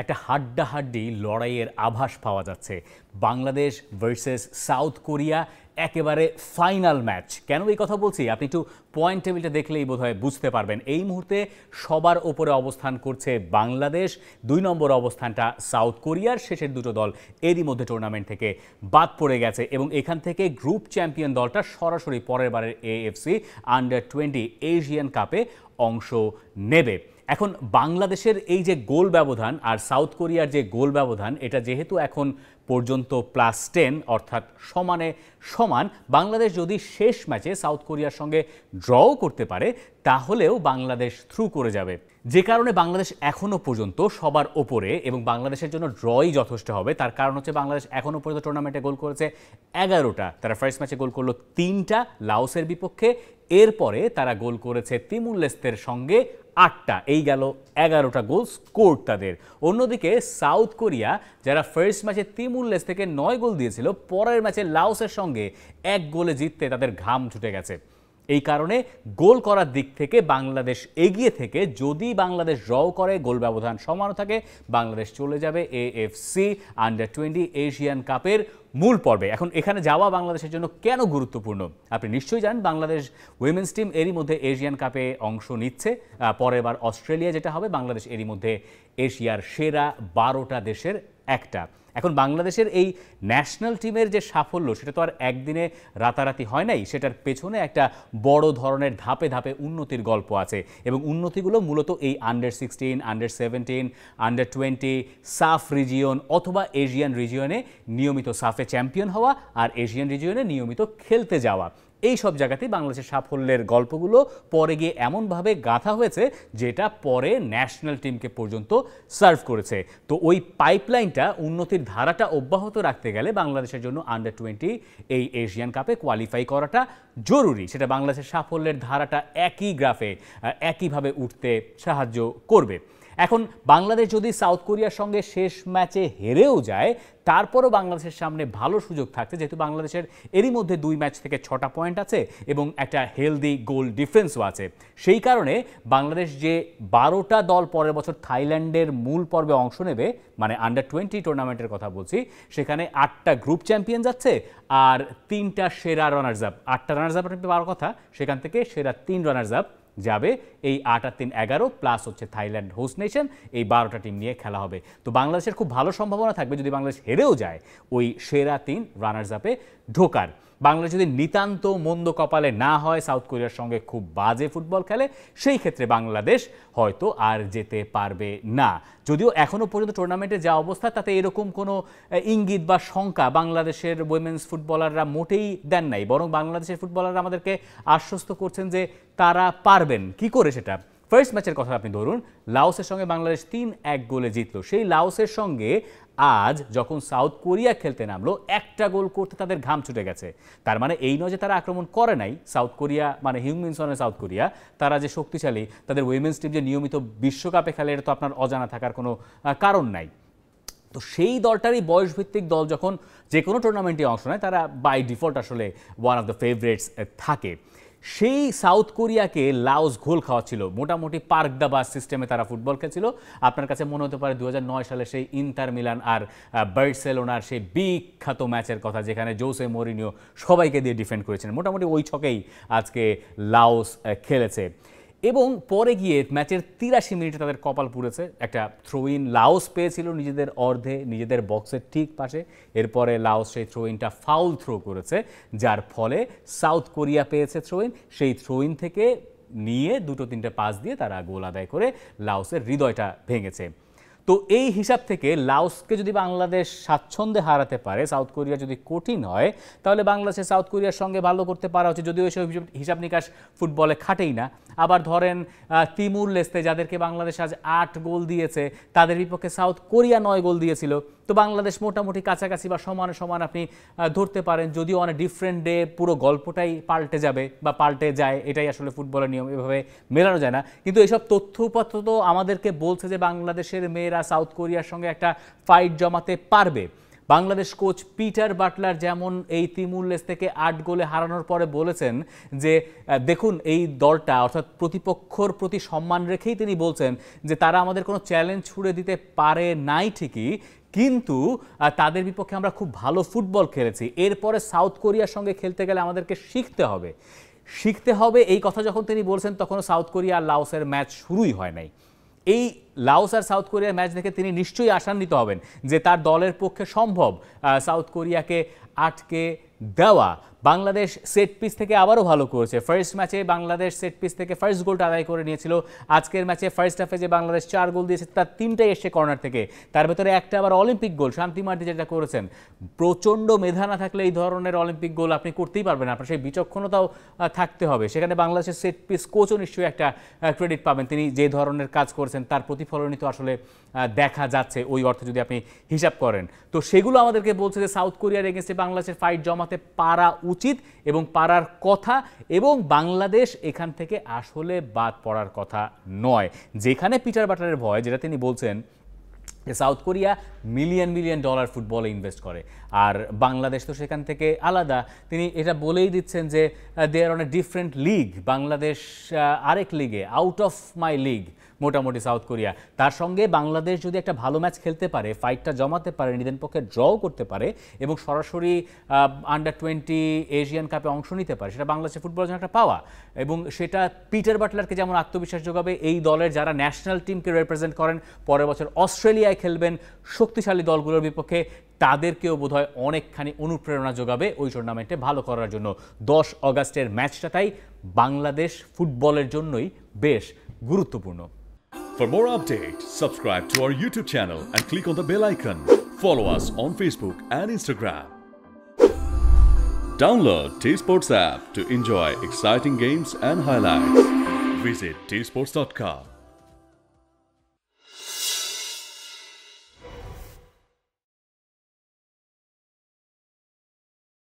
একটা হাড্ডাহাড্ডি লড়াইয়ের আভাস পাওয়া যাচ্ছে। বাংলাদেশ ভার্সেস সাউথ কোরিয়া একেবারে ফাইনাল ম্যাচ। কেন এই কথা বলছি আপনি একটু পয়েন্ট টেবিলটা দেখলেই বোধহয় বুঝতে পারবেন। এই মুহূর্তে সবার ওপরে অবস্থান করছে বাংলাদেশ, 2 নম্বর অবস্থানটা সাউথ কোরিয়ার। শেষের দুটো দল এরই মধ্যে টুর্নামেন্ট থেকে বাদ পড়ে গেছে এবং এখান থেকে গ্রুপ চ্যাম্পিয়ন দলটা সরাসরি পরের বারের এএফসি আন্ডার-20 এশিয়ান কাপে অংশ নেবে। এখন বাংলাদেশের এই যে গোল ব্যবধান আর সাউথ কোরিয়ার যে গোল ব্যবধান, এটা যেহেতু এখন পর্যন্ত +10 অর্থাৎ সমানে সমান, বাংলাদেশ যদি শেষ ম্যাচে সাউথ কোরিয়ার সঙ্গে ড্রও করতে পারে তাহলেও বাংলাদেশ থ্রু করে যাবে। যে কারণে বাংলাদেশ এখনও পর্যন্ত সবার ওপরে এবং বাংলাদেশের জন্য ড্রই যথেষ্ট হবে। তার কারণ হচ্ছে বাংলাদেশ এখনও পর্যন্ত টুর্নামেন্টে গোল করেছে 11টা। তারা ফার্স্ট ম্যাচে গোল করলো 3টা লাওসের বিপক্ষে, এরপরে তারা গোল করেছে তিমুর লেস্তের সঙ্গে 8টা। এই গেল 11টা গোল স্কোর তাদের। অন্যদিকে সাউথ কোরিয়া যারা ফার্স্ট ম্যাচে তিমুর লেস্ত থেকে 9 গোল দিয়েছিল, পরের ম্যাচে লাওসের সঙ্গে 1 গোলে জিততে তাদের ঘাম ছুটে গেছে। এই কারণে গোল করার দিক থেকে বাংলাদেশ এগিয়ে থেকে যদি বাংলাদেশ ড্র করে, গোল ব্যবধান সমান থাকে, বাংলাদেশ চলে যাবে এএফসি আন্ডার-20 এশিয়ান কাপের মূল পর্বে। এখন এখানে যাওয়া বাংলাদেশের জন্য কেন গুরুত্বপূর্ণ আপনি নিশ্চয়ই জানেন। বাংলাদেশ উইমেন্স টিম এরই মধ্যে এশিয়ান কাপে অংশ নিচ্ছে। পরের বার অস্ট্রেলিয়া যেটা হবে, বাংলাদেশ এরই মধ্যে এশিয়ার সেরা 12টা দেশের একটা। এখন বাংলাদেশের এই ন্যাশনাল টিমের যে সাফল্য, সেটা তো আর একদিনে রাতারাতি হয় নাই। সেটার পেছনে একটা বড় ধরনের ধাপে ধাপে উন্নতির গল্প আছে এবং উন্নতিগুলো মূলত এই আন্ডার-16, আন্ডার-17, আন্ডার-20 সাফ রিজিয়ন অথবা এশিয়ান রিজিয়নে নিয়মিত সাফে চ্যাম্পিয়ন হওয়া আর এশিয়ান রিজিয়নে নিয়মিত খেলতে যাওয়া, এই সব জায়গাতেই বাংলাদেশের সাফল্যের গল্পগুলো পরে গিয়ে এমনভাবে গাঁথা হয়েছে যেটা পরে ন্যাশনাল টিমকে পর্যন্ত সার্ভ করেছে। তো ওই পাইপলাইনটা, উন্নতির ধারাটা অব্যাহত রাখতে গেলে বাংলাদেশের জন্য আন্ডার-20 এই এশিয়ান কাপে কোয়ালিফাই করাটা জরুরি। সেটা বাংলাদেশের সাফল্যের ধারাটা একই গ্রাফে একইভাবে উঠতে সাহায্য করবে। এখন বাংলাদেশ যদি সাউথ কোরিয়ার সঙ্গে শেষ ম্যাচে হেরেও যায়, তারপরও বাংলাদেশের সামনে ভালো সুযোগ থাকছে, যেহেতু বাংলাদেশের এরই মধ্যে 2 ম্যাচ থেকে 6টা পয়েন্ট আছে এবং একটা হেলদি গোল ডিফারেন্সও আছে। সেই কারণে বাংলাদেশ যে 12টা দল পরের বছর থাইল্যান্ডের মূল পর্বে অংশ নেবে, মানে আন্ডার-20 টুর্নামেন্টের কথা বলছি, সেখানে 8টা গ্রুপ চ্যাম্পিয়ন যাচ্ছে আর 3টা সেরা রানার্স আপ। 8টা রানার্স আপ আপনি পাওয়ার কথা, সেখান থেকে সেরা 3 রানার্স আপ যাবে। এই 8 আর 3 11 প্লাস হচ্ছে থাইল্যান্ড হোস্ট নেশন, এই 12টা টিম নিয়ে খেলা হবে। তো বাংলাদেশের খুব ভালো সম্ভাবনা থাকবে যদি বাংলাদেশ হেরেও যায় ওই সেরা 3 রানার্স আপে ঢোকার। বাংলাদেশ যদি নিতান্ত মন্দ কপালে না হয়, সাউথ কোরিয়ার সঙ্গে খুব বাজে ফুটবল খেলে, সেই ক্ষেত্রে বাংলাদেশ হয়তো আর যেতে পারবে না। যদিও এখনও পর্যন্ত টুর্নামেন্টে যা অবস্থা, তাতে এরকম কোনো ইঙ্গিত বা শঙ্কা বাংলাদেশের উইমেন্স ফুটবলাররা মোটেই দেন নাই। বরং বাংলাদেশের ফুটবলাররা আমাদেরকে আশ্বস্ত করছেন যে তারা পারবেন। কি করে সেটা? ফার্স্ট ম্যাচের কথা আপনি ধরুন, লাওসের সঙ্গে বাংলাদেশ 3-1 গোলে জিতলো। সেই লাওসের সঙ্গে আজ যখন সাউথ কোরিয়া খেলতে নামলো, একটা গোল করতে তাদের ঘাম ছুটে গেছে। তার মানে এই নয় যে তারা আক্রমণ করে নাই। সাউথ কোরিয়া মানে হিউমিনসনের সাউথ কোরিয়া, তারা যে শক্তিশালী, তাদের উইমেন্স টিম যে নিয়মিত বিশ্বকাপে খেলে, এটা তো আপনার অজানা থাকার কোনো কারণ নাই। তো সেই দলটারই বয়সভিত্তিক দল যখন যে কোনো টুর্নামেন্টে অংশ নেয়, তারা বাই ডিফল্ট আসলে ওয়ান অফ দ্য ফেভারিটস থাকে। সেই সাউথ কোরিয়াকে লাওস গোল খাওয়াচ্ছিল। মোটামুটি পার্ক দ্য বাস সিস্টেমে তারা ফুটবল খেলছিল। আপনার কাছে মনে হতে পারে 2009 সালে সেই ইন্টার মিলান আর বার্সেলোনার সেই বিখ্যাত ম্যাচের কথা, যেখানে জোসে মরিনিও সবাইকে দিয়ে ডিফেন্ড করেছেন। মোটামুটি ওই ছকেই আজকে লাওস খেলেছে এবং পরে গিয়ে ম্যাচের 83 মিনিটে তাদের কপাল পুড়েছে। একটা থ্রো ইন লাওস পেয়েছিল নিজেদের অর্ধে, নিজেদের বক্সের ঠিক পাশে। এরপরে লাওস সেই থ্রো ইনটা ফাউল থ্রো করেছে, যার ফলে সাউথ কোরিয়া পেয়েছে থ্রো ইন। সেই থ্রো ইন থেকে নিয়ে 2-3টে পাস দিয়ে তারা গোল আদায় করে লাওসের হৃদয়টা ভেঙেছে। তো এই হিসাব থেকে লাওসকে যদি বাংলাদেশ স্বাচ্ছন্দ্যে হারাতে পারে, সাউথ কোরিয়া যদি কঠিন হয়, তাহলে বাংলাদেশের সাউথ কোরিয়ার সঙ্গে ভালো করতে পারা হচ্ছে। যদিও এসব হিসাব নিকাশ ফুটবলে খাটেই না। আবার ধরেন তিমুর লেস্তে, যাদেরকে বাংলাদেশ আজ 8 গোল দিয়েছে, তাদের বিপক্ষে সাউথ কোরিয়া 9 গোল দিয়েছিল। তো বাংলাদেশ মোটামুটি কাছাকাছি বা সমানে সমান আপনি ধরতে পারেন। যদিও অনেক ডিফারেন্ট ডে, পুরো গল্পটাই পাল্টে যাবে বা পাল্টে যায়, এটাই আসলে ফুটবলের নিয়ম, এভাবে মেলানো যায় না। কিন্তু এসব তথ্যপত্র তো আমাদেরকে বলছে যে বাংলাদেশের মেয়েরা সাউথ কোরিয়ার সঙ্গে একটা ফাইট জমাতে পারবে। বাংলাদেশ কোচ পিটার বাটলার যেমন এই তিমুর লেস্তেকে 8 গোলে হারানোর পরে বলেছেন যে দেখুন এই দলটা অর্থাৎ প্রতিপক্ষর প্রতি সম্মান রেখেই তিনি বলছেন যে তারা আমাদের কোনো চ্যালেঞ্জ ছুড়ে দিতে পারে নাই ঠিকই, কিন্তু তাদের বিপক্ষে আমরা খুব ভালো ফুটবল খেলেছি। এরপরে সাউথ কোরিয়ার সঙ্গে খেলতে গেলে আমাদেরকে শিখতে হবে এই কথা যখন তিনি বলছেন তখনও সাউথ কোরিয়া আর লাওসের ম্যাচ শুরুই হয় নাই। এই লাওস আর সাউথ কোরিয়ার ম্যাচ দেখে তিনি নিশ্চয়ই আশান্বিত হবেন যে তার দলের পক্ষে সম্ভব সাউথ কোরিয়াকে আটকে দেওয়া। বাংলাদেশ সেট পিস থেকে আবারও ভালো করেছে। ফার্স্ট ম্যাচে বাংলাদেশ সেট পিস থেকে ফার্স্ট গোলটা আদায় করে নিয়েছিল। আজকের ম্যাচে ফার্স্ট হাফে যে বাংলাদেশ 4 গোল দিয়েছে তার 3টাই এসছে কর্নার থেকে, তার ভেতরে একটা আবার অলিম্পিক গোল শান্তি মার্টি যেটা করেছেন। প্রচণ্ড মেধা না থাকলে এই ধরনের অলিম্পিক গোল আপনি করতেই পারবেন, আপনার সেই বিচক্ষণতাও থাকতে হবে। সেখানে বাংলাদেশের সেট পিস কোচও নিশ্চয়ই একটা ক্রেডিট পাবেন, তিনি যে ধরনের কাজ করেছেন তার প্রতিফলনই তো আসলে দেখা যাচ্ছে ওই অর্থে যদি আপনি হিসাব করেন। তো সেগুলো আমাদেরকে বলছে যে সাউথ কোরিয়ার এগেনস্টে বাংলাদেশের ফাইট জমাতে পারা উচিত এবং পারার কথা, এবং বাংলাদেশ এখান থেকে আসলে বাদ পড়ার কথা নয়। যেখানে পিটার বাটলারের ভয়, যেটা তিনি বলছেন যে সাউথ কোরিয়া মিলিয়ন ডলার ফুটবলে ইনভেস্ট করে আর বাংলাদেশ তো সেখান থেকে আলাদা, তিনি এটা বলেই দিচ্ছেন যে they are on a different league, Bangladesh আরেক লিগে, আউট অফ মাই লিগ মোটামুটি সাউথ কোরিয়া। তার সঙ্গে বাংলাদেশ যদি একটা ভালো ম্যাচ খেলতে পারে, ফাইটটা জমাতে পারে, নিজের পক্ষে ড্রও করতে পারে এবং সরাসরি আন্ডার-20 এশিয়ান কাপে অংশ নিতে পারে, সেটা বাংলাদেশের ফুটবলের জন্য একটা পাওয়া, এবং সেটা পিটার বাটলারকে যেমন আত্মবিশ্বাস যোগাবে, এই দলের যারা ন্যাশনাল টিমকে রিপ্রেজেন্ট করেন, পরের বছর অস্ট্রেলিয়ায় খেলবেন শক্তিশালী দলগুলোর বিপক্ষে, তাদেরকেও বোধহয় অনেকখানি অনুপ্রেরণা যোগাবে ওই টুর্নামেন্টে ভালো করার জন্য। 10 অগাস্টের ম্যাচটা তাই বাংলাদেশ ফুটবলের জন্যই বেশ গুরুত্বপূর্ণ। For more updates, subscribe to our YouTube channel and click on the bell icon. Follow us on Facebook and Instagram. Download T-Sports app to enjoy exciting games and highlights. Visit tsports.com.